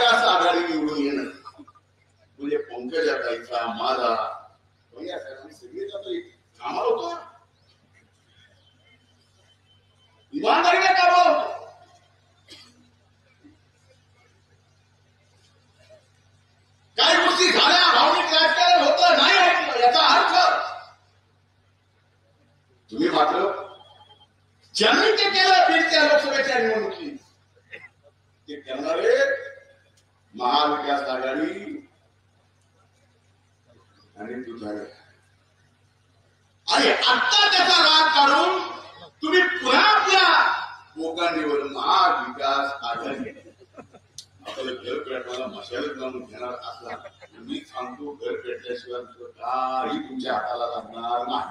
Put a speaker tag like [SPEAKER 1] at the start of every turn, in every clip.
[SPEAKER 1] महाविकास आघाडी निवडून येणं म्हणजे पंकजाताईचा माझा सगळे कामाला होतो, इमानदारीने कामाला होतो. काही गोष्टी झाल्या, भावनिक राजकारण होतं, नाही ऐकलं याचा अर्थ तुम्ही मात्र ज्यांनी ते केलं बीडच्या लोकसभेच्या निवडणुकीत ते करणारे महाविकास आघाडी आणि तुझारे. आणि आता त्याचा राग काढून तुम्ही पुन्हा आपल्या कोकणीवर महाविकास आघाडी आपलं घर पेटवायला मशालच लावून घेणार असला मी सांगतो, घर पेटल्याशिवाय काही तुमच्या हाताला लागणार नाही.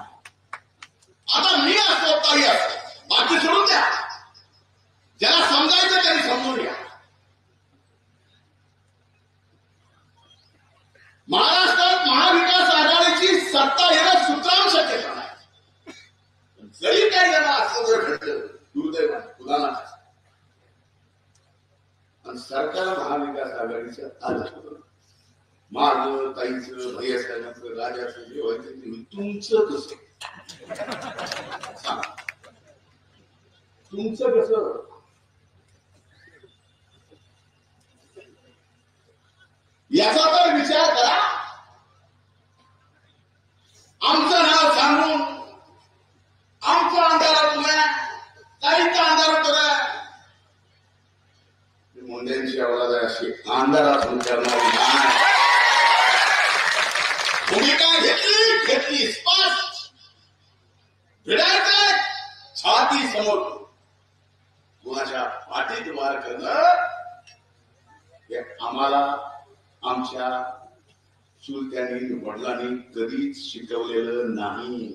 [SPEAKER 1] आता मी असतो ताई असतो, बाकी सोडून द्या. ज्याला समजायचं त्यांनी समजून घ्या. महाराष्ट्रात महाविकास आघाडीची सत्ता येणं सुतराम शक्यता नाही. जरी काही जण असं जर घडलं दुर्दैवाने कुणाला आणि सरकार महाविकास आघाडीचं आलं, माझं ताईचं भैयासाहेबांचं राजाचं जे व्हायचं तुमचं कसं, तुमचं कसं याचा तर विचार करा. आमचं नाव सांगून आमचं अंधारात उभ्या काहीच अंधारात उभ्या मुंड्यांची आवाज अशी अंधारात करणारी नाही. भूमिका घेतली स्पष्ट भिडायचं छाती समोर कुणाच्या पाठीत वार करणं हे आम्हाला आमच्या चुलत्यांनी वडिलांनी कधीच शिकवलेलं नाही.